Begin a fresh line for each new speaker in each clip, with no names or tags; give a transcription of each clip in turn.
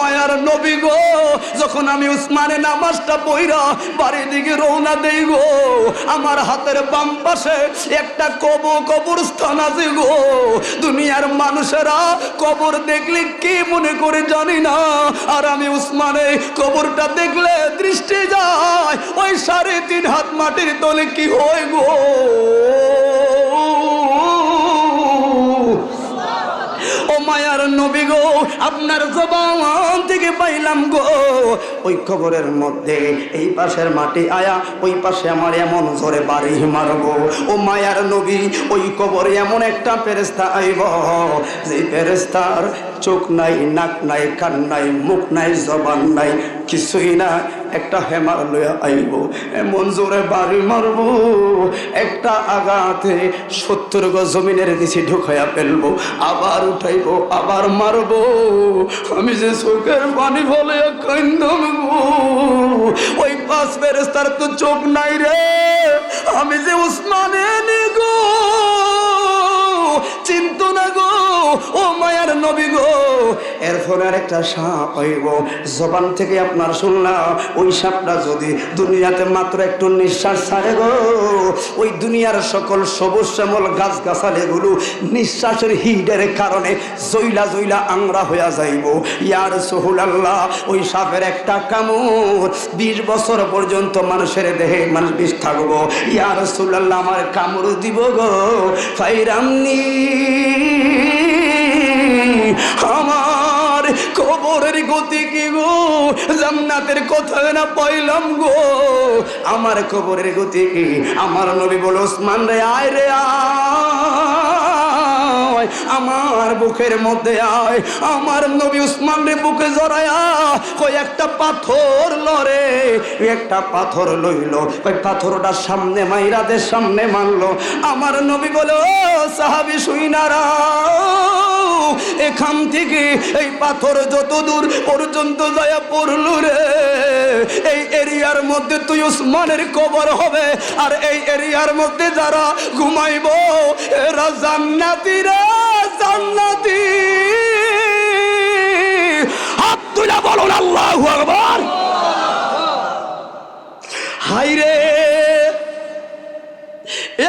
মায়ার নবী গো, যখন আমি উসমানে নামাজটা পড়া বাড়ির দিকে রওনা দেই গো, আমার হাতের বাম পাশে একটা কবরস্থান আছে গো। দুনিয়ার মানুষেরা কবর দেখলে কি মনে করে জানি না, আর আমি উসমানে কবরটা দেখলে দৃষ্টি যায় ওই 3.5 হাত মাটির তলে কি হয় গো। ও মায়ার নবী গো, আপনার জবান থেকে পাইলাম গো, ওই কবরের মধ্যে এই পাশের মাটি আয়া ওই পাশে আমার এমন জোরে বাড়ি মারবো। ও মায়ার নবী, ওই কবরে এমন একটা ফেরেশতা আইব, যে ফেরেশতার চোখ নাই, নাক নাই, কান নাই, মুখ নাই, জবান নাই, কিছুই না, একটা হেমার লইয়া আইব, এমন জোরে বাড়ি মারবো, একটা আঘাতে 70 গজ জমিনের নিচে ঢুকাইয়া ফেলবো, আবার উঠাইবো, আবার মারবো। আমি যে চোখের পানি ফলে কান্দম গো, ওই 5 ফেরেশতার তো চোখ নাই রে, আমি যে উসমানে নি গো, চিন্ত না গো। ও মায়ার নবী গো, এরপর আর একটা সাপ হইব, জবান থেকে আপনার শুনলাম, ওই সাপটা যদি দুনিয়াতে মাত্র একটু নিঃশ্বাস ছাড়ে গো, ওই দুনিয়ার সকল সবুজ শ্যামল গাছ গাছালিগুলো নিঃশ্বাসের হিটের কারণে জইলা জইলা আংরা হইয়া যাইব। ইয়া রাসূলুল্লাহ, ওই সাপের একটা কামড় 20 বছর পর্যন্ত মানুষের দেহে মানুষ বিষ থাকবো। ইয়া রাসূলুল্লাহ, আমার কামড় দিব গো, ফাইরামনি, আমার কবরের গতি কি গো, জান্নাতের কথা না পাইলাম গো, আমার কবরের গতি কি। আমার নবী বলে, ওসমান রে আয় রে আয়, আমার বুকের মধ্যে আয়। আমার নবী উসমান রে বুকে জড়ায়া কই একটা পাথর লরে, একটা পাথর লইল, ওই পাথরটা সামনে মাইরাদের সামনে মারলো। আমার নবী বলে, ও সাহাবী শুইনারা, এখান থেকে এই পাথর যত দূর পর্যন্ত যায় পড়লো রে, এই এরিয়ার মধ্যে তুই উসমানের কবর হবে, আর এই এরিয়ার মধ্যে যারা ঘুমাইব এরা জান্নাতি রে, জান্নাতি। হাত তুলে বলুন আল্লাহু আকবার। হাই রে,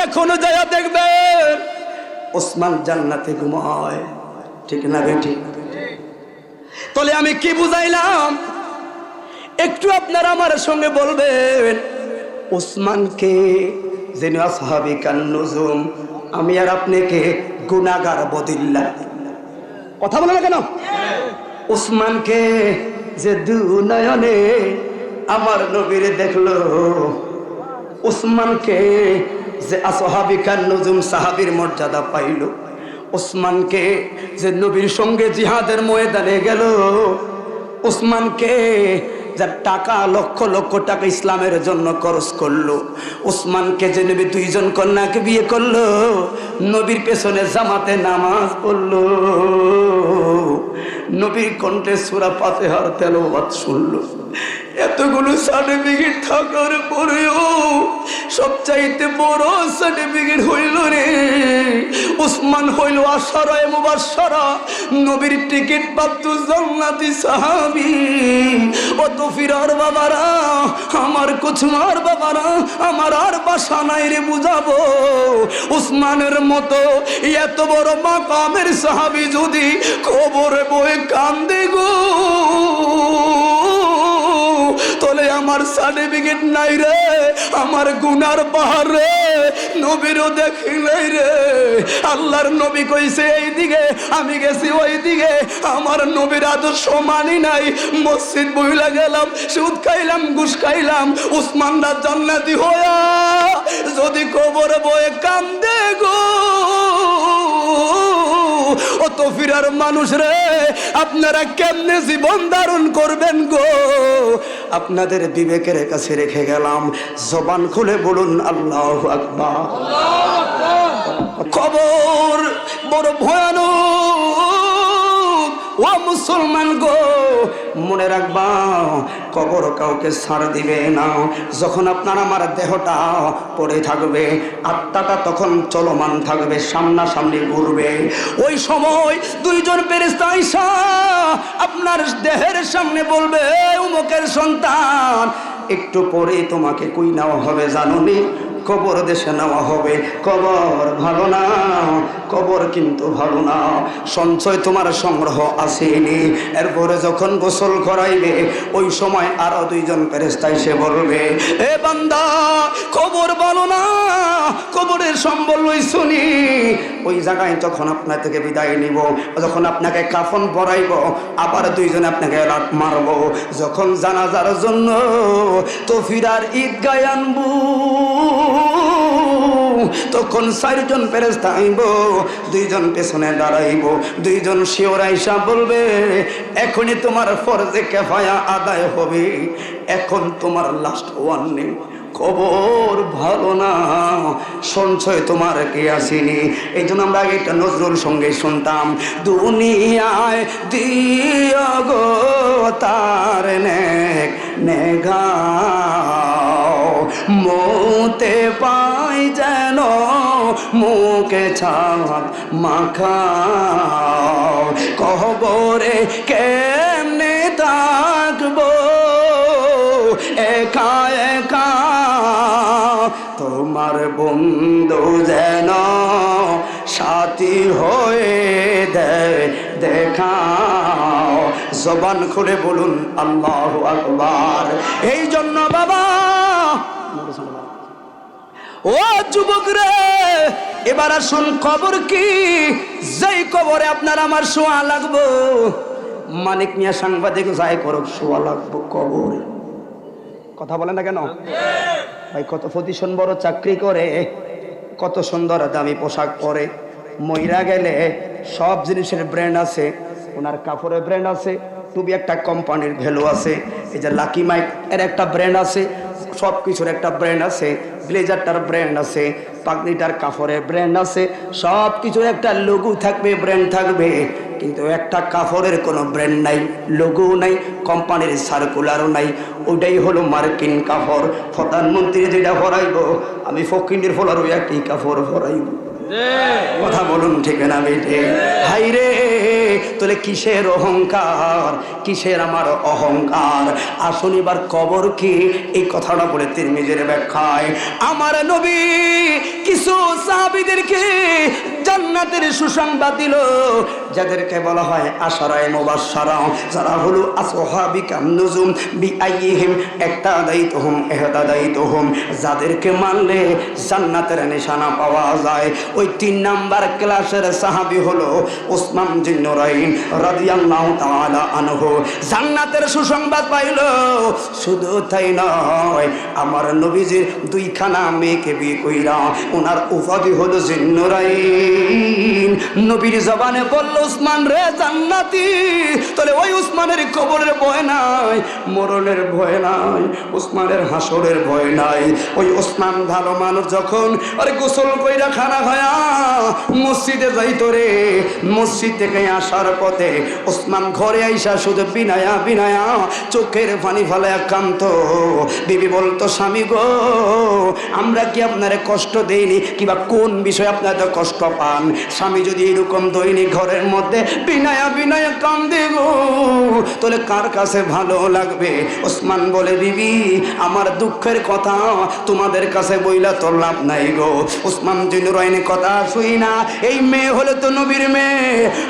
এখনো যায়া দেখবেন ওসমান জান্নাতে ঘুমায়, ঠিক না বেটি? তাহলে আমি কি বুঝাইলাম একটু আপনারা আমার সঙ্গে বলবেন। ওসমানকে যিনি আসহাবী কান নুজুম, আমি আর আপনাকে গুনাহগার বদিল্লা, কথা বলে না কেন? ওসমানকে যে দুনয়নে আমার নবীরে দেখলো, ওসমানকে যে আসহাবী কান নুজুম সাহাবীর মর্যাদা পাইল, ওসমানকে যে নবীর সঙ্গে জিহাদের ময়দানে গেল, ওসমানকে যার টাকা লক্ষ লক্ষ টাকা ইসলামের জন্য খরচ করলো, ওসমানকে যে নবী 2 জন কন্যাকে বিয়ে করলো, নবীর পেছনে জামাতে নামাজ পড়লো, নবীর কণ্ঠে সূরা ফাতিহার তেলাওয়াত শুনলো, এতগুলো সার্টিফিকেট থাকার পরেও সবচাইতে বড় সার্টিফিকেট হইল রে ওসমান, হইল আশারায়ে মুবাশশারা, নবীর টিকিট প্রাপ্ত জান্নাতি সাহাবী। ও তো ফিরার বাবারা, আমার কুচমার বাবারা, আমার আর বাসা নাই রে বুঝাবো, ওসমানের মতো এত বড় মাকামের সাহাবী যদি কবরে বয়ে কান্দে গো, তোলে আমার সার্টিফিকেট নাই রে, আমার গুনার পাহাড় রে, নবীরও দেখি নাই রে। আল্লাহর নবী কইছে এইদিকে, আমি গেছি ওই দিকে, আমার নবীর আদর্শ মানি নাই, মসজিদ বইলা গেলাম, সুদ খাইলাম, ঘুষ খাইলাম, উসমানরা জান্নাতি হইয়া যদি কবরে বয়ে কান্দে গো, ও তো ফিরার মানুষ রে, আপনারা কেমনে জীবন ধারণ করবেন গো? আপনাদের বিবেকের কাছে রেখে গেলাম, জবান খুলে বলুন আল্লাহু আকবার। কবর বড় ভয়ানক ও মুসলমান গো, মনে রাখবা কবর কাউকে ছাড় দিবে না। যখন আপনার আমার দেহটা পড়ে থাকবে, আত্মাটা তখন চলমান থাকবে, সামনাসামনি ঘুরবে। ওই সময় দুইজন ফেরেশতা আইসা আপনার দেহের সামনে বলবে, উমুকের সন্তান, একটু পরে তোমাকে কই নেওয়া হবে জানোনি? কবর দেশে নেওয়া হবে। কবর ভালো না, কবর কিন্তু ভালো না। সঞ্চয় তোমার সংগ্রহ আসেনি। এরপরে যখন গোসল করাইবে, ওই সময় আরো দুইজন ফেরেশতা এসে বলবে, এ বান্দা, কবর ভালো না, কবরের সম্বল লইছনি। ওই জায়গায় যখন আপনার থেকে বিদায় নিব, যখন আপনাকে কাফন পরাইব, আবার দুইজন আপনাকে লাত মারব। যখন জানাজার জন্য তো ফিরার ঈদগায় আনবো, তখন চারজন ফেরেশতা আইব, দুইজন পেছনে দাঁড়াইব। দুইজন শিওরাইসা বলবে, এখনই তোমার ফরজে কিফায়া আদায় হবে, এখন তোমার লাস্ট ওয়ার্নিং। কবর ভালো না, সঞ্চয় তোমার কে আসেনি। এই জন্য আমরা আগে একটা নজরুল সঙ্গে শুনতাম, দুনিয়ায় দিও গো তার নেক নেগাও, মোতে পাই যেন মুখে ছাদ মাখাও, কবরে কেমনে থাকবো একা একা, তোমার বন্ধু যেন সাথী হয়ে দেখাও। জবান খুলে বলুন আল্লাহু আকবার। এই জন্য বাবা, ও যুবক রে, এবার আসুন, কবর কি? যেই কবরে আপনার আমার শোয়া লাগবো, মানিক মিয়া সাংবাদিক যাই করুক, শোয়া লাগবো কবরে। কথা বলেন না কেন ভাই? কত প্রতিষ্ঠান বড় চাকরি করে, কত সুন্দর দামি পোশাক পরে, মইরা গেলে সব জিনিসের ব্র্যান্ড আছে, ওনার কাপড়ের ব্র্যান্ড আছে, টুবি একটা কোম্পানির ভ্যালু আছে, এই যে লাকি মাইক এর একটা ব্র্যান্ড আছে, সব কিছুর একটা ব্র্যান্ড আছে, ব্লেজারটার ব্র্যান্ড আছে, পাগড়িটার কাপড়ের ব্র্যান্ড আছে, সব কিছুর একটা লোগো থাকবে, ব্র্যান্ড থাকবে। কিন্তু একটা কাপড়ের কোনো ব্র্যান্ড নাই, লোগো নাই, কোম্পানির সার্কুলারও নাই। ওটাই হলো মার্কিন কাপড়। প্রধানমন্ত্রী যেটা ভরাইব, আমি ফকিনের ফলার ওই একই কাপড় ভরাইব। কথা বলুন ঠিক না বেটে? হাই রে, তাহলে কিসের অহংকার, কিসের আমার অহংকার? আসুন এবার কবর কি, এই কথাটা বলে তিরমিজির ব্যাখ্যায় আমার নবী কিছু সাহাবীদেরকে জান্নাতের সুসংবাদ দিল, যাদেরকে বলা হয় আশারায়ে মুবাশশারা, যারা হলো আসহাবিকান নুজুম বিআইহিম ইক্তাদাইতুহুম ইহতাদাইতুহুম, যাদেরকে মানলে জান্নাতের নিশানা পাওয়া যায়। ওই 3 নাম্বার ক্লাসের সাহাবী হলো ওসমান বিন নুরাইন রাদিয়াল্লাহু তাআলা আনহু, জান্নাতের সুসংবাদ পাইল। শুধু তাই নয়, আমার নবীজির 2 খানা মেয়েকে বিয়ে কইরা ওনার উপাধি হলো জিন্নুরাইন। নবীর জবানে বলল, উসমান রে জান্নাতি। তাহলে ওই উসমানের কবরের ভয় নাই, মরণের ভয় নাই, উসমানের হাসরের ভয় নাই। ওই উসমান ভালো মানুষ, যখন আরে গোসল কইরা খানা খায়া মসজিদে যাইতো রে, মসজিদ থেকে আসার পথে উসমান ঘরে আইসা শুধু বিনায়া বিনায়া চোখের পানি ফেলায়া কাঁদতো। বিবি বলতো, স্বামী গো, আমরা কি আপনারে কষ্ট দেইনি, কিংবা কোন বিষয়ে আপনারা কষ্ট পান? স্বামী যদি এরকম দৈনিক ঘরের মধ্যে বিনায়া বিনায়া কান্দে গো, তাহলে কার কাছে ভালো লাগবে? ওসমান বলে, বিবি, আমার দুঃখের কথা তোমাদের কাছে বইলা তো লাভ নাই গো। ওসমান জিন্নুরাইন কথা শুই না, এই মেয়ে হলে তো নবীর মেয়ে।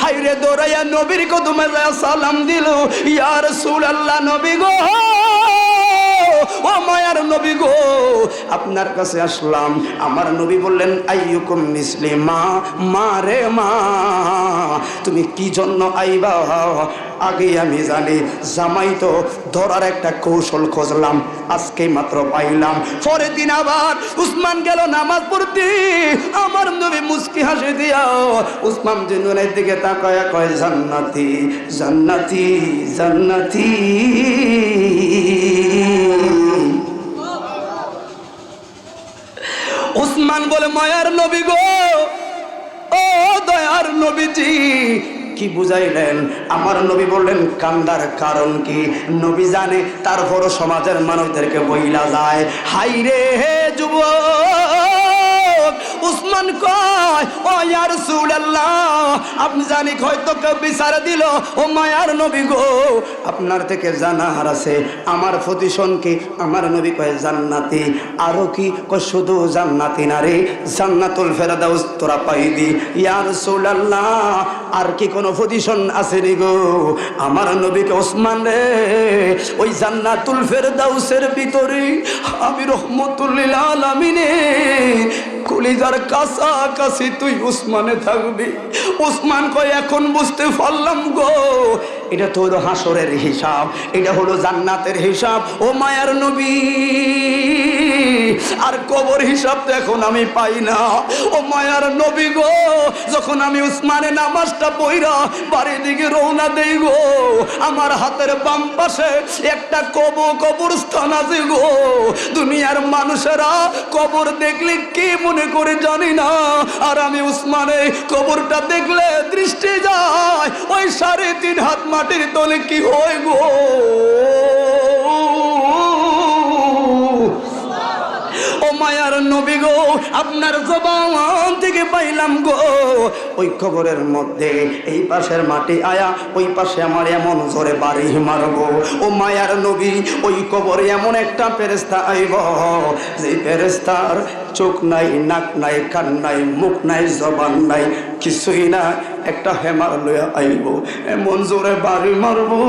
হাইরে দৌড়াইয়া নবীর কদমে সালাম দিল, ইয়া রাসূলুল্লাহ, নবী গো, ও মায়ার নবী গো, আপনার কাছে আসলাম। আমার নবী বললেন, আইয়ুকুম মুসলিমা, মা রে মা, তুমি কি জন্য আইবা আগে আমি জানি। জামাই তো ধরার একটা কৌশল খুঁজলাম, আজকে মাত্র পাইলাম। পরের দিন আবার উসমান গেল নামাজ পড়তে, আমার নবী মুস্কি হাসি দিয়া উসমান জিন্নুরের দিকে তাকায়া কয়, জান্নাতি জান্নাতি জান্নাতি। উসমান বলে, মায়ার নবী গো, ও দয়ার নবীজি, কি বুঝাইলেন? আমার নবী বললেন কান্দার কারণ কি? নবী জানে, তারপরও সমাজের মানুষদেরকে বইলা যায়, হাই রে হে যুবক, উসমান কয় ও ইয়া রাসূলুল্লাহ, আপনি জানি হয়তো কেউ বিচার দিল, ও মায়ার নবী গো, আপনার থেকে জানার আছে আমার প্রতিশন কি? আমার নবী কয় জান্নাতি। আরো কি? কয় শুধু জান্নাতি না রে, জান্নাতুল ফেরদাউস তোরা পাইবি। ইয়া রাসূলুল্লাহ, আর কি কোনো প্রতিশন আছে রে গো? আমার নবীকে ওসমান রে, ওই জান্নাতুল ফেরদাউসের ভিতরে আমি রহমতুল লিল আলামিনে কলিজার কাছাকাছি তুই উসমানে থাকবি। উসমান কয় এখন বুঝতে পারলাম গো, এটা তো হলো হাসরের হিসাব, এটা হলো জান্নাতের হিসাব। ও মায়ার নবী, আর কবর হিসাব তো এখন আমি পাই না। ও মায়ার নবী গো, যখন আমি উসমানে নামাজটা পড়া বাড়ির দিকে রওনা দেই গো, আমার হাতের বাম পাশে একটা কবরস্থান আছে গো। দুনিয়ার মানুষেরা কবর দেখলে কি মনে করে জানি না, আর আমি উসমানে কবরটা দেখলে দৃষ্টি যায় ওই 3.5 হাত মাটির তলে কি হয় গো। ও মায়ার নবী গো, আপনার জবান থেকে পাইলাম গো, ওই কবরের মধ্যে এই পাশের মাটি আয়া ওই পাশে আমার এমন জোরে বাড়ি মারবো। ও মায়ার নবী, ওই কবরে এমন একটা ফেরেশতা আইব, যে ফেরেশতার চোখ নাই, নাক নাই, কান নাই, মুখ নাই, জবান নাই, কিছুই না, একটা হেমার লইয়া আইব, এমন জোরে বাড়ি মারবো,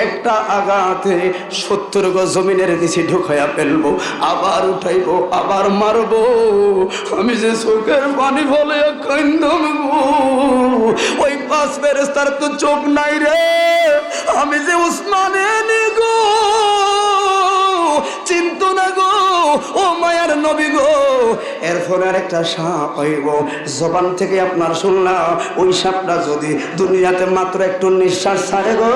একটা আঘাতে 70 গজ জমিনের নিচে ঢুকাইয়া ফেলবো, আবার উঠাইবো, আবার মারবো। আমি যে চোখের পানি ফলে কান্দম গো, ওই 5 ফেরেশতার তো চোখ নাই রে, আমি যে উসমানে নি গো, চিন্ত না গো। ও মায়ার নবী গো, এরপরে আর একটা সাপ হইব, জবান থেকে আপনার শুনলাম, ওই সাপটা যদি দুনিয়াতে মাত্র একটু নিঃশ্বাস ছাড়ে গো,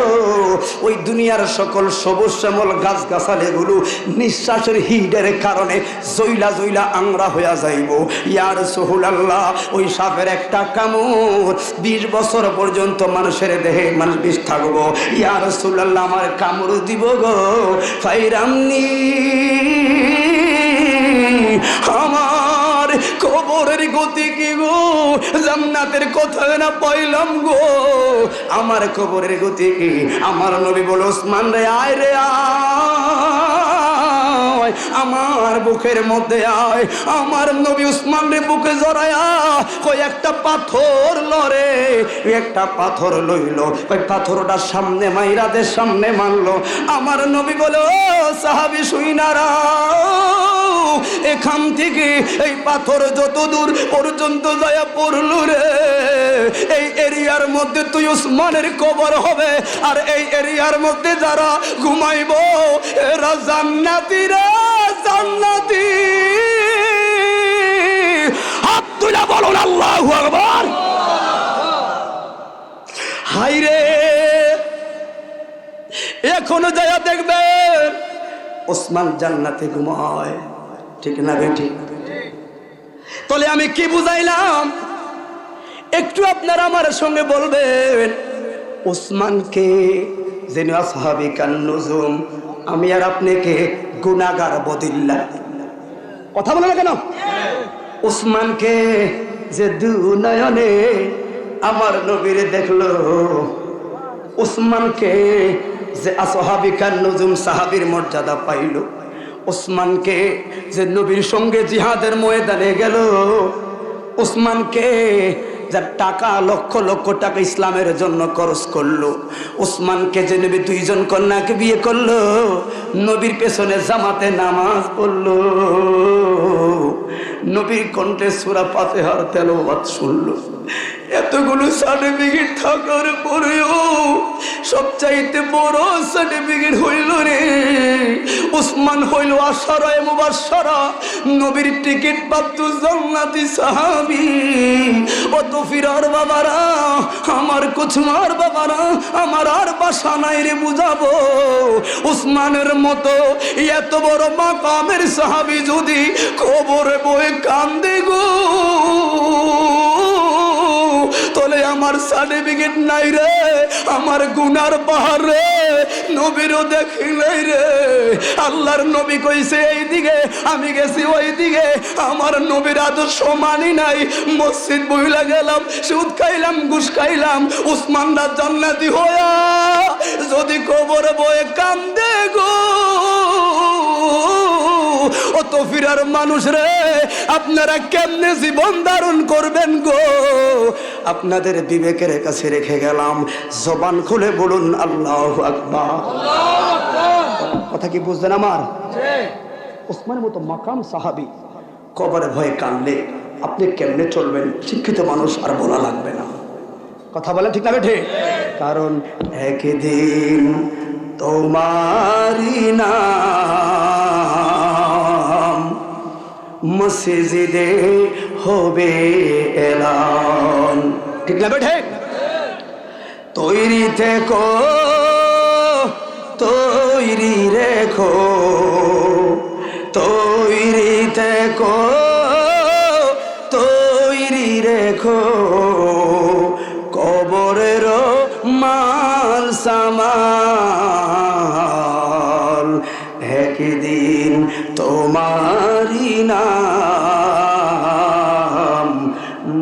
ওই দুনিয়ার সকল সবুজ শ্যামল গাছ গাছালিগুলো নিঃশ্বাসের হিটের কারণে জইলা জইলা আংরা হইয়া যাইব। ইয়া রাসূলুল্লাহ, ওই সাপের একটা কামড় 20 বছর পর্যন্ত মানুষের দেহে মানুষ বিষ থাকবো। ইয়া রাসূলুল্লাহ, আমার কামড় দিব গো, ফাইরামনি, আমার কবরের গতি কি গো, জান্নাতের কথা না পাইলাম গো, আমার কবরের গতি কি? আমার নবী বলে ওসমান রে, আয় রে আয়, আমার বুকের মধ্যে আয়। আমার নবী উসমান রে বুকে জড়ায়া কই একটা পাথর লরে, একটা পাথর লইল, ওই পাথরটা সামনে মাইরাদের সামনে মারলো। আমার নবী বলে ও সাহাবী শুইনারা, এখান থেকে এই পাথর যত দূর পর্যন্ত যায় পড়লো রে, এই এরিয়ার মধ্যে তুই উসমানের কবর হবে, আর এই এরিয়ার মধ্যে যারা ঘুমাইব এরা জান্নাতি রে, জান্নাতি। হাত তুলে বলুন আল্লাহু আকবার। হাই রে, এখনো যায়া দেখবেন ওসমান জান্নাতে ঘুমায়, ঠিক না বেঠিক? তাহলে আমি কি বুঝাইলাম একটু আপনারা আমার সঙ্গে বলবেন। ওসমানকে যিনি আসহাবী কান নুজুম, আমি আর আপনাকে গুনাহগার বদিল্লা, কথা বলে না কেন? ওসমানকে যে দুনয়নে আমার নবীর দেখলো, ওসমানকে যে আসহাবী কান নুজুম সাহাবীর মর্যাদা পাইল, ওসমানকে যে নবীর সঙ্গে জিহাদের ময়দানে গেল, ওসমানকে যার টাকা লক্ষ লক্ষ টাকা ইসলামের জন্য খরচ করলো, ওসমানকে যে নবী 2 জন কন্যাকে বিয়ে করলো, নবীর পেছনে জামাতে নামাজ পড়লো, নবীর কণ্ঠে সূরা ফাতিহার তেলাওয়াত শুনলো, এতগুলো সার্টিফিকেট থাকার পরেও সবচাইতে বড় সার্টিফিকেট হইল রে ওসমান, হইল আশারায়ে মুবাশশারা, নবীর টিকিট প্রাপ্ত জান্নাতি সাহাবী। ও তো ফিরার বাবারা, আমার কুছমার বাবারা, আমার আর বাসা নাই রে বুঝাবো, ওসমানের মতো এত বড় মাকামের সাহাবী যদি কবরে বয়ে কান্দে গো, তাহলে আমার আমার সার্টিফিকেট নাই রে, আমার গুনার পাহাড় রে, নবীরও দেখি নাই রে। আল্লাহর নবী কইছে এইদিকে, আমি গেছি ওইদিকে, আমার নবীর আদর্শ মানি নাই। মসজিদ বইলা গেলাম, সুদ খাইলাম, ঘুষ খাইলাম, উসমানরা জান্নাতি হইয়া যদি কবর বয়ে কান্দে গো, ও তো ফিরার মানুষ রে, আপনারা কেমনে জীবন ধারণ করবেন গো? আপনাদের বিবেকের কাছে রেখে গেলাম, জবান খুলে বলুন আল্লাহু আকবার। কথা কি বুঝলেন আমার? ওসমানের মতো মাকাম সাহাবী কবরে ভয়ে কানলে আপনি কেমনে চলবেন? শিক্ষিত মানুষ আর বলা লাগবে না। কথা বলেন ঠিক না বেঠে? কারণ একদিন তোমারি নাম মসজিদে হবে এলান। ঠিক না বেঠে? তৈরি থেকো, তৈরি রেখো, তৈরি থেকো, তৈরি রেখো, কবরের মাল সামাল একদিন তোমারি নাম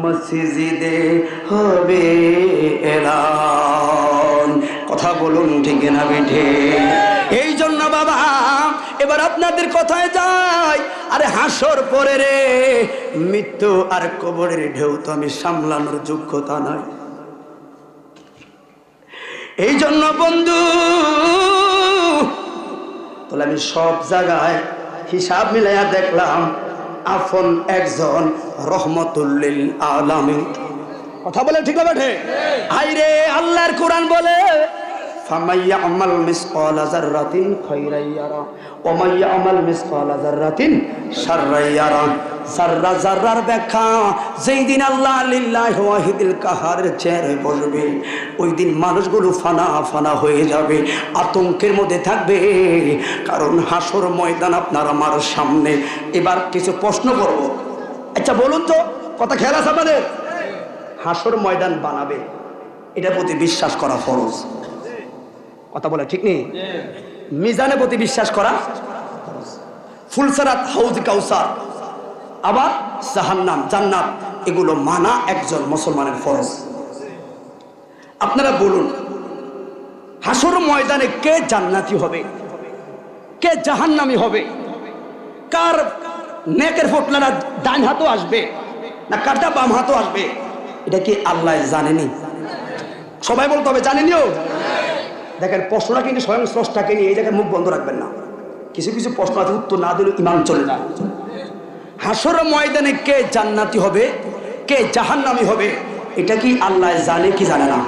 মসজিদে হবে এলান। কথা বলুন ঠিক না বেঠে? এই জন্য বাবা এবার আপনাদের কথায় যাই। আরে হাসর পরে রে, মৃত্যু আর কবরের ঢেউ তো আমি সামলানোর যোগ্যতা নাই। এই জন্য বন্ধু তাহলে আমি সব জায়গায় হিসাব মিলাইয়া দেখলাম আপন একজন রহমতুল্লিল আলামিন। কথা বলে ঠিক না বেঠে? আইরে আল্লাহর কোরআন বলে ফামাইয়া আমাল মিসকালা যাররাতিন খায়রান ইয়ারা ওয়া মাইয়া আমাল মিসকালা যাররাতিন শাররান ইয়ারা। যাররা যাররার ব্যাখ্যা, যেই দিন আল্লাহ লিল্লাহি ওয়াহিদুল কাহারের চেয়ারে বসবে, ওই দিন মানুষগুলো ফানা ফানা হয়ে যাবে, আতঙ্কের মধ্যে থাকবে। কারণ হাসর ময়দান আপনার আমার সামনে। এবার কিছু প্রশ্ন করব। আচ্ছা বলুন তো, কথা খেয়াল আছে আপনাদের? হাসর ময়দান বানাবে, এটার প্রতি বিশ্বাস করা ফরজ। কথা বলে ঠিক নেই? মিজানের প্রতি বিশ্বাস করা ফরজ। ফুলসারাত, হাউজ কাউসার, আবার জাহান্নাম, জান্নাত, এগুলো মানা একজন মুসলমানের ফরজ। আপনারা বলুন, হাসর ময়দানে কে জান্নাতি হবে, কে জাহান্নামী হবে? কার নেকের ফোটলাটা ডান হাতও আসবে না কারটা বাম হাতও আসবে? এটা কি আল্লাহ জানেনি? সবাই বলতে হবে জানেনিও। দেখেন প্রশ্নটা কিন্তু স্বয়ং স্রষ্টাকে নিয়ে, এই জায়গায় মুখ বন্ধ রাখবেন না। কিছু কিছু প্রশ্ন আছে উত্তর না দিলে ইমান চলে যায়। হাসর ময়দানে কে জান্নাতি হবে, কে জাহান্নামী হবে, এটা কি আল্লাহ জানে কি জানে না?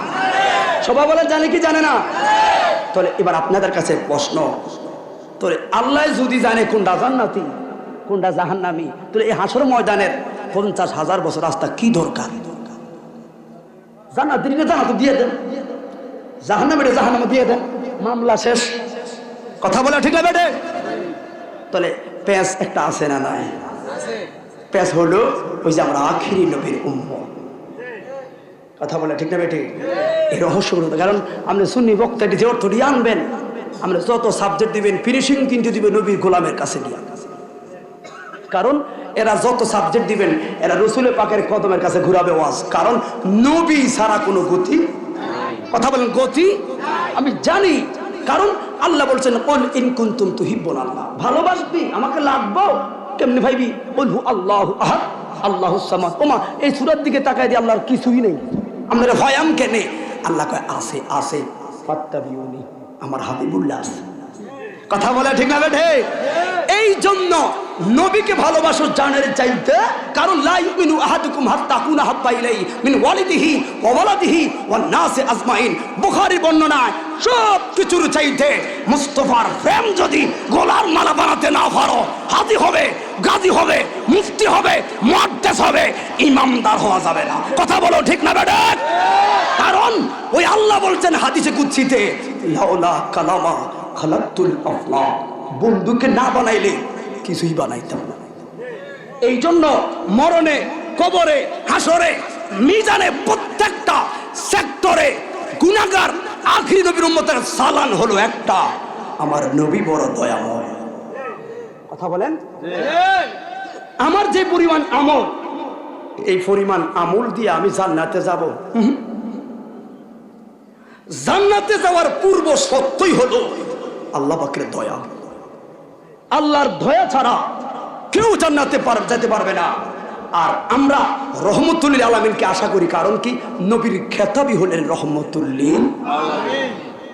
সবাই বলেন জানে কি জানে না? তাহলে এবার আপনাদের কাছে প্রশ্ন, তাহলে আল্লাহ যদি জানে কোনটা জান্নাতি কোনটা জাহান্নামী, তাহলে এই হাসর ময়দানের 50,000 বছর রাস্তা কি দরকার? জান্নাত দিলে জান্নাত দিয়ে দেন, জাহান্নামে জাহান্নামে দিয়ে দেন, মামলা শেষ। কথা বলা ঠিক না বেটে? তাহলে প্যাঁচ একটা আছে না নাই? প্যাঁচ হলো ওই যে আমরা আখিরি নবীর উম্মত। কথা বলা ঠিক না বেটে? এই রহস্যগুলো, কারণ আপনি সুন্নি বক্তাটি যে অর্থটি আনবেন, আমরা যত সাবজেক্ট দিবেন ফিনিশিং কিন্তু দিবেন নবীর গোলামের কাছে নিয়ে। কারণ এরা যত সাবজেক্ট দিবেন এরা রসুলের পাকের কদমের কাছে ঘুরাবে ওয়াজ। কারণ নবী ছাড়া কোনো গতি, কথা বলেন গতি আমি জানি। কারণ আল্লাহ বলছেন কুল ইন কুনতুম তুহিব্বুনাল্লাহ, ভালোবাসবি আমাকে লাগবো কেমনে ভাইবি? কুল হু আল্লাহু আহাদ আল্লাহুস সামাদ। ওমা এই সূরার দিকে তাকায় দিয়ে আল্লাহর কিছুই নেই, আপনারা ভয়াম কেনে? আল্লাহ কয় আছে আছে, ফাত্তাবিউনি, আমার হাবিবুল্লাহ আছে। কথা বলে ঠিক না বেঠে? এই জন্য নবীকে ভালোবাসো জানের চাইতে, কারণ লা ইউমিনু আহাদুকুম হাত্তা কুনা হাব্বা ইলাইহি মিন ওয়ালিদিহি ওয়া ওয়ালাদিহি ওয়ান নাসি আজমাইন। বুখারী বর্ণনায় সব কিছুর চাইতে মুস্তাফার প্রেম যদি গলার মালা বানাতে না পারো, হাজি হবে, গাজী হবে, মুফতি হবে, মুহাদ্দিস হবে, ইমামদার হওয়া যাবে না। কথা বলো ঠিক না বেটা? কারণ ওই আল্লাহ বলছেন হাদিসে কুদসিতে, লাউলা কালামা খালাকতুল আফলাক, বন্ধুকে না বানাইলে কিছুই বানাইতাম না। এই জন্য মরণে, কবরে, হাসরে, মিজানে প্রত্যেকটা সেক্টরে গুনাহগার আখিরি নবীর উম্মতের সালান হলো একটা, আমার নবী বড় দয়াময়। কথা বলেন, আমার যে পরিমাণ আমল, এই পরিমাণ আমল দিয়ে আমি জান্নাতে যাব? জান্নাতে যাওয়ার পূর্ব সত্যই হলো আল্লাহ পাকের দয়া। আল্লাহর দয়া ছাড়া কেউ জান্নাতে যেতে পারবে না। আর আমরা রহমতুল লিল আলামিনকে আশা করি, কারণ কি নবীর খেতাবই হলেন রহমতুল লিল আলামিন।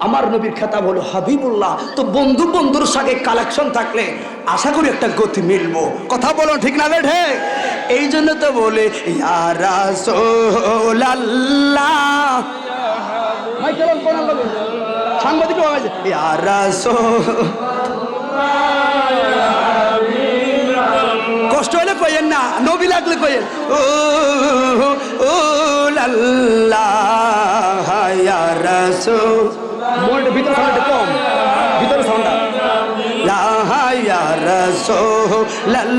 আমার নবীর খেতাব হলো হাবিবুল্লাহ। তো বন্ধু বন্ধুর সাথে কালেকশন থাকলে আশা করি একটা গতি মিলবো। কথা বলো ঠিক না বেঠে? এই জন্য তো বলে ইয়া রাসূলুল্লাহ, ভাই কেমন কোরআন বলে সাংবাদিক আওয়াজ, ইয়া রাসূল, কষ্ট হলে কইেন না, নবী লাগলে কইেন ও ও আল্লাহ ইয়া রাসূল। মোল্ড ভিতর সাউন্ডটা কম, ভিতরে সাউন্ডটা লা ইয়া রাসূলুল্লাহ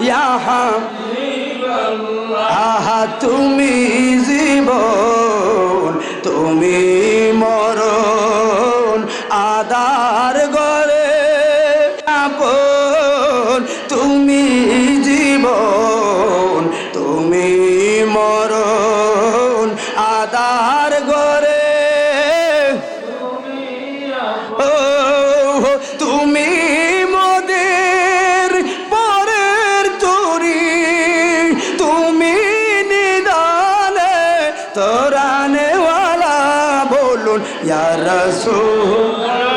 ইয়া হাবিবাল্লাহ, তুমি জীবন তুমি মরণ আদার গরে আপন, তুমি জীবন তুমি মরণ আদার গরে, ও তুমি মোদের পরের তরি, তুমি নিদানে তোরানেওয়ালা, বলুন ইয়া রাসূলুল্লাহ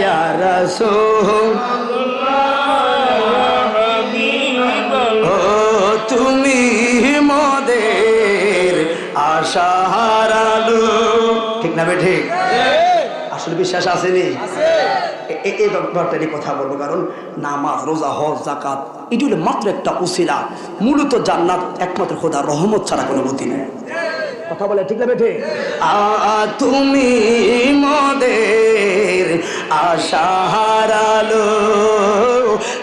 ইয়া রাসূলুল্লাহ, ও তুমি মোদের আশার আলো। ঠিক না বেঠে? আসলে বিশ্বাস আসেনি? এই ব্যাপারটা নিয়ে কথা বলবো, কারণ নামাজ, রোজা, হজ, যাকাত এটি হলো মাত্র একটা উসিলা। মূলত জান্নাত একমাত্র খোদার রহমত ছাড়া কোনো গতি নেই। কথা বলে ঠিক না বেঠে? তুমি মোদের আশার আলো,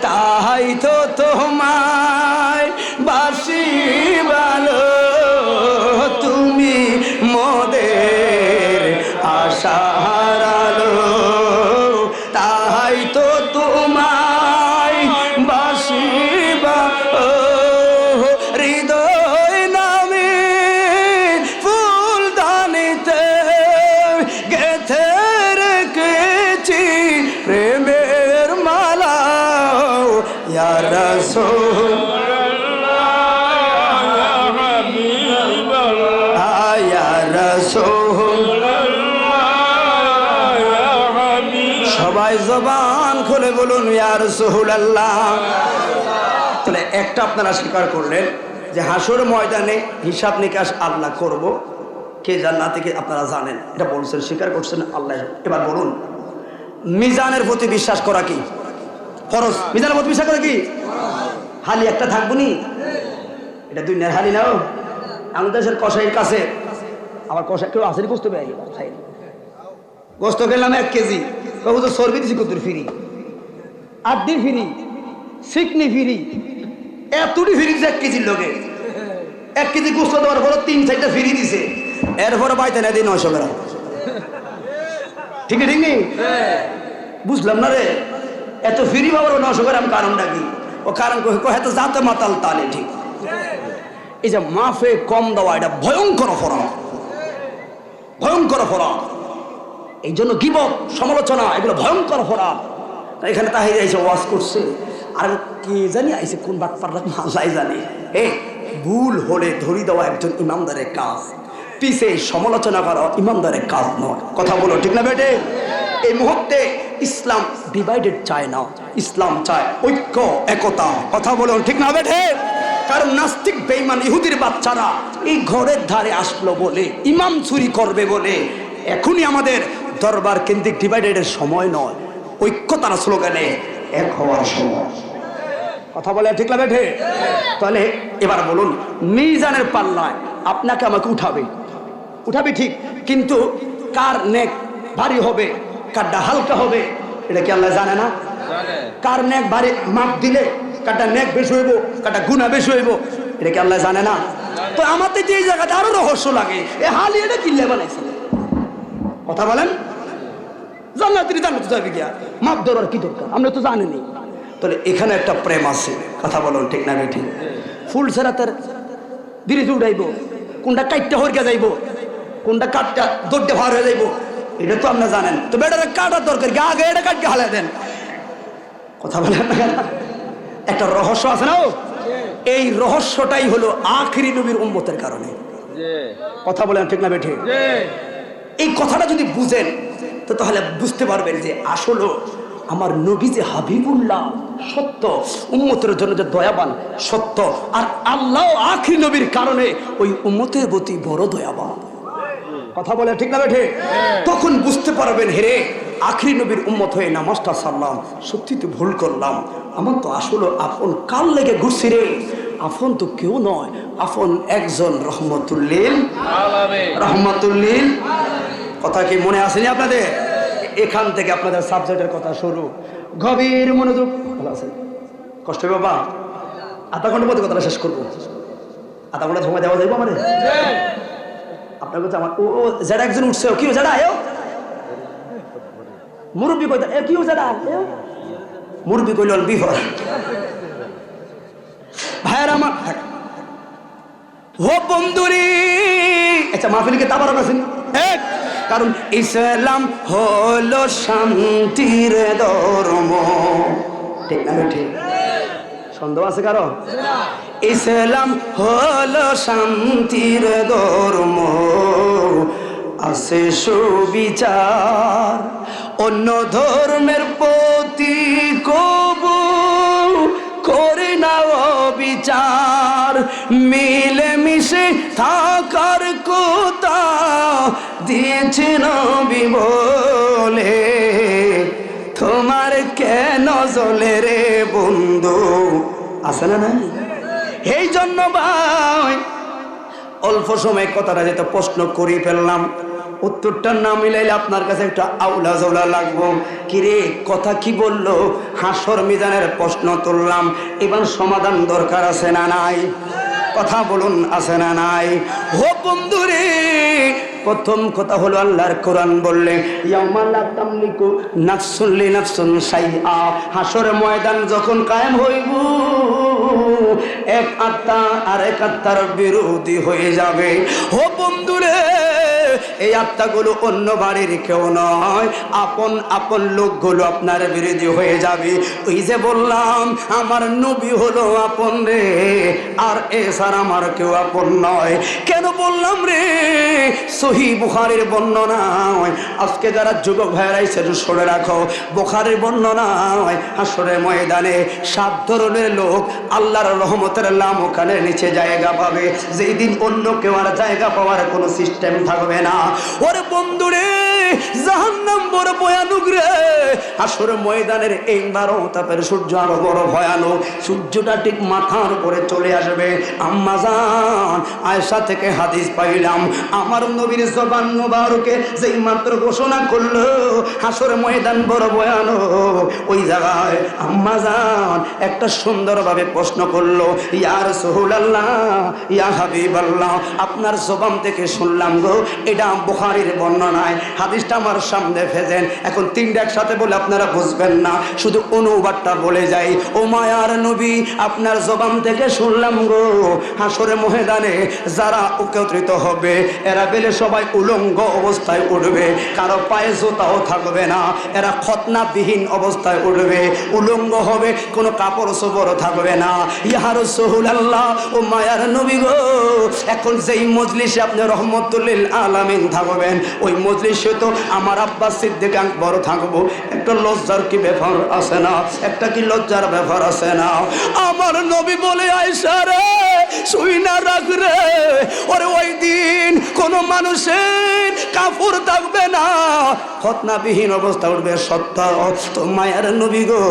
তাই তো তোমায় বাসি ভালো, তুমি মোদের আশার আলো, তাই তো তোমায় বাসি ভালো, হৃদয় নামে ফুলদানিতে গেথে রেখেছি প্রেমের মালা, ইয়া রাসূলুল্লাহ ইয়া রাসূলুল্লাহ, সবাই জবান খুলে বলুন ইয়া রাসূলুল্লাহ। তাহলে একটা আপনারা স্বীকার করলেন যে হাসর ময়দানে হিসাব নিকাশ আল্লাহ করব, কে জান্নাতে কে আপনারা জানেন, এটা বলছেন, স্বীকার করছেন আল্লাহ। এবার বলুন মিজানের প্রতি বিশ্বাস করা কি ফরজ? মিজানের প্রতি বিশ্বাস করা কি হালি একটা থাকবো নি? এটা দুনিয়ার হালি নাও। আমাদের দেশের কসাইয়ের কাছে, আমার কষাই কেউ আসেনি গোস্ত পেয়ে খাই, গোস্ত খেলাম 1 কেজি, বাবু তো সর্বি দিছি কত ফিরি, 8 দিন ফিরি, সিকনি ফিরি, এতটি ফিরি 1 কেজির লোকে 1 কেজি গোস্ত দেওয়ার পর 3-4টা ফিরি দিছে, এরপরে বাইতে না দিই 900 গ্রাম। ঠিক ঠিক নেই? বুঝলাম না রে, এত ফিরি বাবার 900 গ্রাম কারণটা কি? ও কারণ হয়তো জাতে মাতাল তালে। ঠিক, এই যে মাফে কম দেওয়া, এটা ভয়ঙ্কর অপরাধ, ভয়ঙ্কর অপরাধ। এই জন্য গীবত, সমালোচনা এগুলো ভয়ঙ্কর অপরাধ। এখানে তাহির এসে ওয়াজ করছে, আর কি জানি আইসে কোন বাটপাড়া আল্লাহ জানে। ভুল হলে ধরি দেওয়া একজন ইমামদারের কাজ, পিছে সমালোচনা করা ইমামদারের কাজ নয়। কথা বলো ঠিক না বেটে? এই মুহূর্তে ইসলাম ডিভাইডেড চায় না, ইসলাম চায় ঐক্য, একতা। কথা বলো ঠিক না বেটে? কারণ নাস্তিক বেঈমান ইহুদির বাচ্চারা এই ঘরের ধারে আসলো বলে, ইমাম চুরি করবে বলে, এখনই আমাদের দরবার কেন্দ্রিক ডিভাইডেডের সময় নয়, ঐক্যতার স্লোগানে এক হওয়ার সময়। কথা বলে ঠিক না বেঠে? তাহলে এবার বলুন, মিজানের পাল্লায় আপনাকে আমাকে উঠাবে ঠিক, কিন্তু কার নেক ভারী হবে, কারটা হালকা হবে, এটা কি আল্লাহ জানে না? কার নেক ভারী মাপ দিলে কারটা নেক বেশি হইব, কারটা গুনাহ বেশি হইব, এটা কি আল্লাহ জানে না? তো আমাদের যে এই জায়গাটা আরো রহস্য লাগে, এ হালি এটা কিল্লে বানাইছে। কথা বলেন, জান্নাতের জান্নাতে যাবে গিয়া মাপ ধরার কি দরকার, আমরা তো জানিনি। তাহলে এখানে একটা প্রেম আছে, কথা বলুন ঠিক না ঠিক? ফুল ছাড়া তার ব্রিজ উড়াইব, কোনটা কাটটা হরকে যাইব, কোনটা কাটটা দৌড়তে ভার হয়ে যাইব, এটা তো আপনারা জানেন। তো বেটারে কাটার দরকার কি, আগে এটা কাটকে হালাই দেন। কথা বলেন না, একটা রহস্য আছে না, এই রহস্যটাই হলো আখিরি নবীর উম্মতের কারণে। কথা বলেন ঠিক না বেঠে? এই কথাটা যদি বুঝেন তো তাহলে বুঝতে পারবেন যে আসলে আমার নবী যে হাবিবুল্লাহ সত্য, উম্মতের জন্য যে দয়াবান সত্য, আর আল্লাহ আখিরি নবীর কারণে ওই উম্মতের প্রতি বড় দয়াবান। কথা বলে ঠিক না বেঠে? তখন বুঝতে পারবেন, হেরে আখিরি নবীর উম্মত হয়ে নামাজটা সারলাম, সত্যি তো ভুল করলাম, আমার তো আসলে আপন কাল লেগে ঘুরছি রে। আপন তো কেউ নয়, আপন একজন রহমতুল্লিল রহমতুল্লিল। কথা কি মনে আসেনি আপনাদের? এখান থেকে আপনাদের সাবজেক্টের কথা শুরু, গভীর মনোযোগ। ভালো আছেন? কষ্ট হবে বাবা, আধা ঘন্টার মধ্যে কথাটা শেষ করবো। আধা ঘন্টা সময় দেওয়া যাইব আমাদের? আপনার কাছে আমার ও যারা একজন উঠছে, কি যারা মুরব্বী কইতা কি যারা মুরব্বী কইল বিফর ভাইয়ের আমার ও বন্ধুরি। আচ্ছা মাহফিলকে তাবার আছেন, কারণ ইসলাম হলো শান্তির ধর্ম। ঠিক না ঠিক? সন্দেহ আছে কারো? ইসলাম হলো শান্তির ধর্ম, আছে সুবিচার, অন্য ধর্মের প্রতি কবু করে না বিচার, মিলে মিশে থাকার কথা দিয়েছে নবী বলে, তোমার কেন জ্বলে রে বন্ধু? আছে না নাই? এই জন্য ভাই অল্প সময় কথাটা যেটা প্রশ্ন করে ফেললাম, উত্তরটা না মিলাইলে আপনার কাছে একটা আউলা জাউলা লাগবো। কিরে কথা কি বললো? হাসর মিজানের প্রশ্ন তুললাম, এবার সমাধান দরকার আছে না নাই? কথা বলুন, আছে না নাই? ও বন্ধুরে, প্রথম কথা হলো আল্লাহর কোরআন বললে ইয়াউমা লা তামলিকু নাফসুন লিনাফসিন শাইআ, হাসরের ময়দান যখন কায়েম হইব, এক আত্মা আর এক আত্মার বিরোধী হয়ে যাবে। ও বন্ধুরে, এই আত্মাগুলো অন্য বাড়ির কেউ নয়, আপন আপন লোকগুলো আপনার বিরোধী হয়ে যাবে। ওই যে বললাম আমার নবী হলো আপন রে, আর এছাড়া আমার কেউ আপন নয়। কেন বললাম রে? সহিহ বুখারীর বর্ণনায়, আজকে যারা যুবক ভাইরা এসে শুনে রাখো, বুখারীর বর্ণনায় হাসরের ময়দানে 7 ধরনের লোক আল্লাহর রহমতের লামখানের নিচে জায়গা পাবে, যেই দিন অন্য কেউ আর জায়গা পাওয়ার কোনো সিস্টেম থাকবে না। ওরে বন্ধুরে, জাহান্নাম বড় ভয়ানক রে। হাসরের ময়দানের এই 12 তাপের সূর্য আরো বড় ভয়ানক। সূর্যটা ঠিক মাথার উপরে চলে আসবে। আম্মা জান আয়েশা থেকে হাদিস পাইলাম, আমার নবীর জবান মুবারকে যেই মাত্র ঘোষণা করলো হাসরের ময়দান বড় ভয়ানক, ওই জায়গায় আম্মা জান একটা সুন্দরভাবে প্রশ্ন করলো, ইয়া রাসূলুল্লাহ, ইয়া হাবিবাল্লাহ, আপনার জবান থেকে শুনলাম গো, এটা বুখারীর বর্ণনায়, হাদিসটা আমার সামনে ফেজেন। এখন তিনটা একসাথে বলে আপনারা বুঝবেন না, শুধু অনুবাদটা বলে যাই। ও মায়ার নবী, আপনার জবান থেকে শুনলাম গো, হাসরের ময়দানে যারা একত্রিত হবে এরা বেলে সবাই উলঙ্গ অবস্থায় উঠবে, কারো পায়ে জুতাও থাকবে না, এরা খতনাবিহীন অবস্থায় উঠবে, উলঙ্গ হবে, কোনো কাপড় চোপড় থাকবে না। ইয়া রাসূলুল্লাহ, ও মায়ার নবী গো, এখন যেই মজলিসে আপনি রহমতুল্লিল আলামিন থাকবেন, ওই মজলিসে তো আমার আব্বাস সিদ্দিক আকবর থাকবো, একটা লজ্জার কি ব্যাপার আছে না? একটা কি লজ্জার ব্যাপার আছে না? আমার নবী বলে আয়েশা রে, শুই না রাখ রে, ওরে ওই দিন কোন মানুষের কাপড় থাকবে না, খতনাবিহীন অবস্থা উঠবে সত্য। তো মায়ের নবী গো,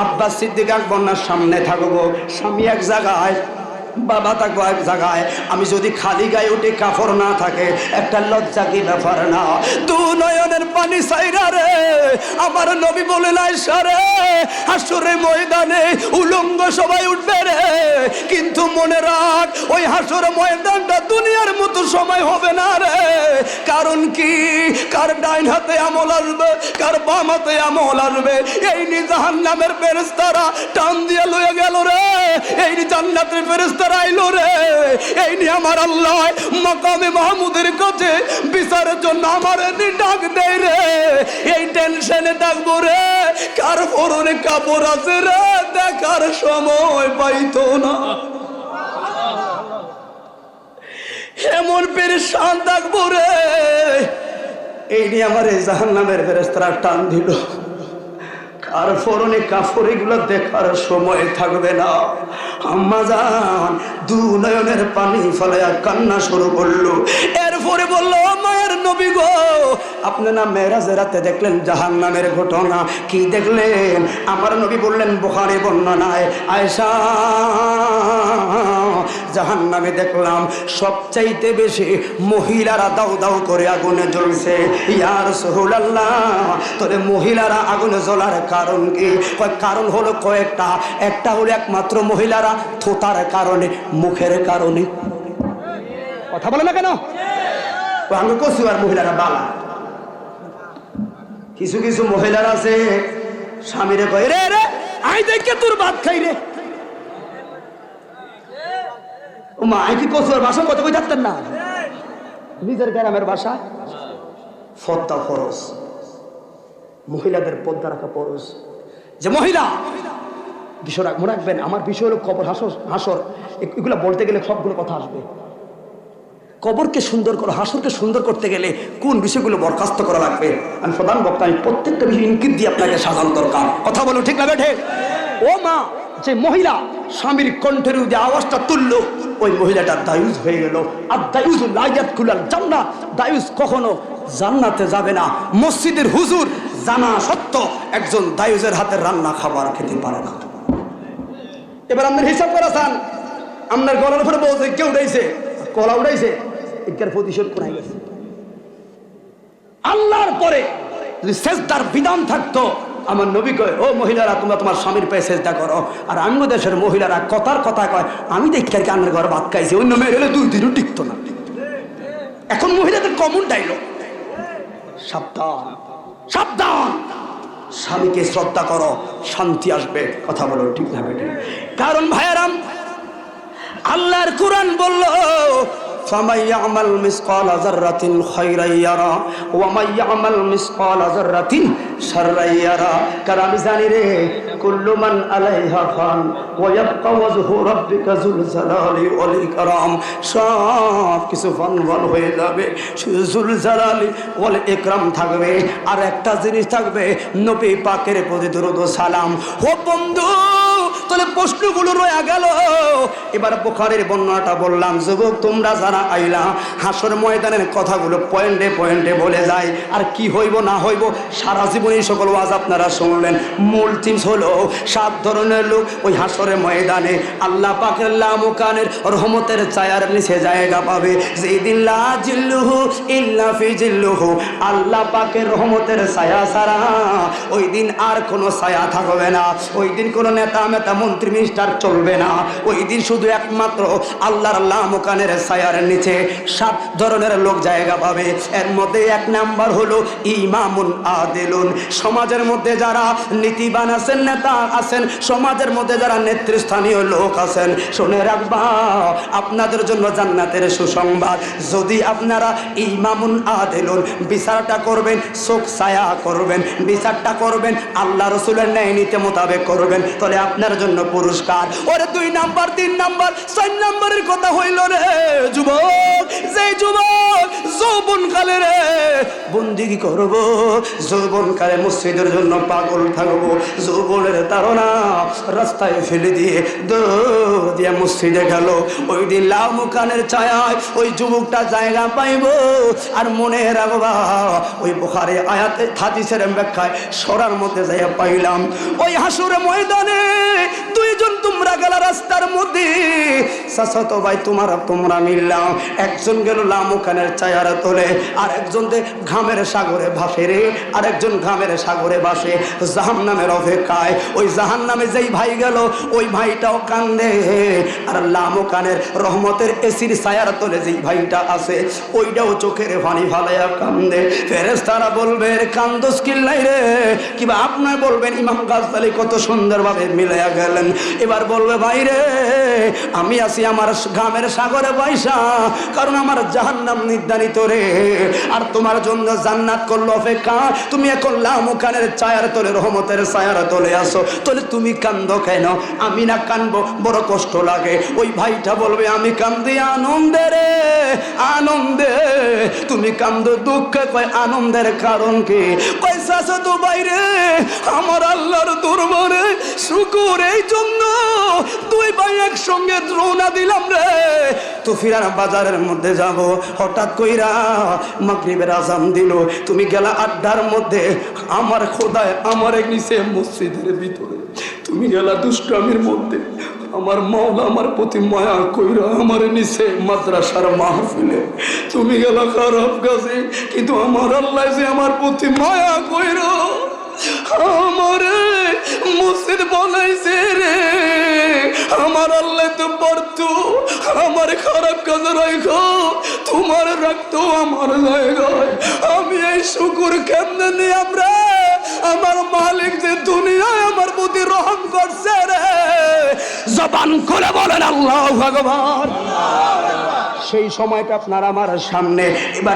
আব্বাস সিদ্দিক আকবর না সামনে থাকবো, স্বামী এক জায়গায়, বাবা থাকবো এক জায়গায়, আমি যদি খালি গায়ে উঠে কাপড় না থাকে একটা লজ্জা কি ব্যাপার না? দু নয়নের পানি সাইরা রে আমার নবী বলে নাই সারে হাসরের ময়দানে উলঙ্গ সবাই উঠবে রে, কিন্তু মনে রাখ ওই হাসরের ময়দানটা দুনিয়ার মতো সময় হবে না রে। কারণ কি, কার ডাইন হাতে আমল আসবে, কার বাম হাতে আমল আসবে, এই নি জাহান্নামের ফেরেশতারা টান দিয়ে লয়ে গেল রে, এই নি জান্নাতের ফেরেশতারা আইলো রে, এই নি আমার আল্লাহ মাকামে মাহমুদের কাছে বিচারের জন্য আমার ডাক দেয় রে। এই টেনশনে ডাকবো রে, কার পরনে কাপড় আছে রে দেখার সময় পাইতো না, এমন পেরেশান থাকবো রে। এই নিয়ে আমার এই জাহান্নামের ফেরেশতারা টান দিল, কার পরনে কাপড় এগুলো দেখার সময় থাকবে না। আম্মা জান দু নয়নের পানি ফেলে কান্না শুরু করলো। এরপরে বললো মায়ের নবী গো, আপনি না মেরাজের রাতে দেখলেন জাহান্নামের ঘটনা, কি দেখলেন? আমার নবী বললেন বুখারী বর্ণনায়, আয়েশা জাহান্নামে দেখলাম সবচাইতে বেশি মহিলারা দাউ দাউ করে আগুনে জ্বলছে। ইয়া রাসূলুল্লাহ, তবে মহিলারা আগুনে জ্বলার কারণ কি? কারণ হলো কয়েকটা, একটা হলো একমাত্র মহিলারা থোতার কারণে, মুখের কারণে। কথা বলে না কেন? আমি কসু আর মহিলারা বালা, কিছু কিছু মহিলারা আছে স্বামীরে কয় রে রে আই দেখে তোর ভাত খাই রে, ও মা আই কি কসু আর ভাষা কথা কই থাকতেন না, নিজের গ্রামের ভাষা। পর্দা ফরজ, মহিলাদের পর্দা রাখা ফরজ। যে মহিলা বিষয় রাখবেন, আমার বিষয় হলো কবর হাসর, এগুলো বলতে গেলে সবগুলো কথা আসবে। কবরকে সুন্দর করো, হাসরকে সুন্দর করতে গেলে কোন বিষয়গুলো বরখাস্ত করা লাগবে? আমি প্রধান বক্তা, আমি প্রত্যেকটা বিষয় ইঙ্গিত দিয়ে আপনাকে সাজানো দরকার। কথা বলো ঠিক না বেঠে? ও মা, যে মহিলা স্বামীর কণ্ঠের যে আওয়াজটা তুললো, ওই মহিলাটা দায়ুজ হয়ে গেল। আর দায়ুজ লা ইয়াদখুলুল জান্নাহ, দায়ুজ কখনো জান্নাতে যাবে না। মসজিদের হুজুর জানা সত্য একজন দায়ুজের হাতের রান্না খাবার খেতে পারে না। এবার আপনার হিসাব করা চান, আপনার গলার উপরে বলছে কেউ উঠাইছে, কলা উঠাইছে, এর প্রতিশোধ কোথায় গেছে? আল্লাহর পরে যদি সেজদার বিধান থাকতো, আমার নবী কয় ও মহিলারা তোমরা তোমার স্বামীর পায়ে সেজদা করো। আর আঙ্গ দেশের মহিলারা কথার কথা কয় আমি দেখি আর কি আমার ঘর ভাত খাইছি, অন্য মেয়ে হলে 2 দিনও টিকতো না। এখন মহিলাদের কমন ডায়লগ, সাবধান সাবধান, স্বামীকে শ্রদ্ধা করো, শান্তি আসবে। কথা বলো ঠিক না বেটে? কারণ ভাইয়ারাম আল্লাহর কুরআন বলল فَمَن يَعْمَلْ مِثْقَالَ ذَرَّةٍ خَيْرًا يَرَهُ وَمَن يَعْمَلْ مِثْقَالَ ذَرَّةٍ شَرًّا يَرَهُ। কারণ আমি জানি রে কুল্লু মান আলাইহা ফান ওয়া ইয়াবকা ওয়াজহু রাব্বিকা যুল জালালি ওয়াল ইকরাম, সব কিছু ফান হয়ে যাবে, শুধু যুল জালালি ওয়াল ইকরাম থাকবে। আর একটা জিনিস থাকবে, নবী পাকের প্রতি দরুদ ও সালাম। ও বন্ধু, তাহলে প্রশ্নগুলো রয়ে গেল। এবার বুখারীর বর্ণনাটা বললাম। যুবক তোমরা যারা আইলা হাসর ময়দানের কথাগুলো পয়েন্টে পয়েন্টে বলে যায়, আর কি হইব না হইব সারা জীবন এই সকল ওয়াজ আপনারা শুনলেন। মূল থিমস হলো 7 ধরনের লোক ওই হাসরের ময়দানে আল্লাহ পাকের লামুকানের রহমতের ছায়ার নিচে জায়গা পাবে। যেদিন লা জিল্লুহু ইল্লা ফি জিল্লুহু, আল্লাহ পাকের রহমতের ছায়া ছাড়া ওই দিন আর কোনো ছায়া থাকবে না। ওই দিন কোনো নেতা মেতা মন্ত্রী মিনিস্টার চলবে না। ওই দিন শুধু একমাত্র আল্লাহর লামুকানের ছায়ার নিচে 7 ধরনের লোক জায়গা পাবে। এর মধ্যে 1 নাম্বার হলো ইমামুন আদিলুন। সমাজের মধ্যে যারা নীতিবান আছেন, নেতা আছেন, সমাজের মধ্যে যারা নেতৃস্থানীয় লোক আছেন, শুনে রাখবা আপনাদের জন্য জান্নাতের সুসংবাদ। যদি আপনারা ইমামুন আদিলুন, বিচারটা করবেন, চোখ ছায়া করবেন, বিচারটা করবেন আল্লাহ রাসূলের ন্যায় নীতি মোতাবেক করবেন, তাহলে আপনার জন্য পুরস্কার। ওরে 2 নাম্বার 3 নাম্বার 4 নাম্বারের কথা হইল রে যুবক, যে যুবক যৌবন কালে রে বন্দিগি করব, যৌবন কালে মসজিদের জন্য পাগল থাকবো, যৌবনের তারা রাস্তায় ফেলে দিয়ে দৌড় দিয়ে মসজিদে গেল, ওই দিন লামুকানের ছায়ায় ওই যুবকটা জায়গা পাইব। আর মনে রাখবা ওই বুখারী আয়াতে হাদিসের ব্যাখ্যায় সরার মধ্যে যাইয়া পাইলাম ওই হাসুর ময়দানে 2 দুইজন তোমরা গেল রাস্তার মধ্যে, চাচাতো ভাই তোমরা মিললাম, একজন গেল লামুখানের চায়ার তোলে, আর একজন ঘামের সাগরে ভাসে রে, আর একজন ঘামের সাগরে ভাসে জাহান্নামের অপেক্ষায়। ওই জাহান্নামে যেই ভাই গেল ওই ভাইটাও কান্দে, আর লামুখানের রহমতের এসির ছায়ার তোলে যেই ভাইটা আছে ওইটাও চোখের পানি ফালাইয়া কান্দে। ফেরেশতারা বলবে কান্দোস কিল্লাই রে, কিবা আপনার বলবেন ইমাম গাজদালি কত সুন্দরভাবে মিলাইয়া গেলেন। এবার বলবে ভাই রে আমি আছি আমার ঘামের সাগরে পয়সা, কারণ আমার জাহান্নাম নির্ধারিত রে, আর তোমার জন্য জান্নাত করলো অপেক্ষা। তুমি এখন লামুখানের ছায়ার তোলে রহমতের ছায়ার তোলে আসো, তাহলে তুমি কান্দো কেন? আমি না কানবো, বড় কষ্ট লাগে। ওই ভাইটা বলবে আমি কান্দি আনন্দে রে, আনন্দে। তুমি কান্দো দুঃখে, কয় আনন্দের কারণ কি? পয়সা আছে তো বাইরে, আমার আল্লাহর দরবারে শুকর এই জন্য দুই ভাই একসঙ্গে রওনা দিলাম রে। তো ফিরার বাজারের মধ্যে যাব, হঠাৎ কইরা মাগরিবের আজান দিল, তুমি গেলা আড্ডার মধ্যে, আমার খোদায় আমার নিচে মসজিদের ভিতরে, তুমি গেলা দুষ্টামির মধ্যে, আমার মাওলা আমার প্রতি মায়া কইরা আমার নিচে মাদ্রাসার মাহফিলে, তুমি গেলা খারাপ কাজে, কিন্তু আমার আল্লাহ যে আমার প্রতি মায়া কইরা আমারে মসজিদ বলাইছে রে। আমার আল্লাহ তো পারতো আমার খারাপ কাজ রাখো, তোমার রাখতো আমার জায়গায়। আমি এই শুকুর কেমনে নিয়ে আমরা আমার মালিক যে দুনিয়ায় আমার প্রতি রহম করছে রে, জবান করে বলেন আল্লাহু আকবার। সেই সময়টা আপনার আমার সামনে। এবার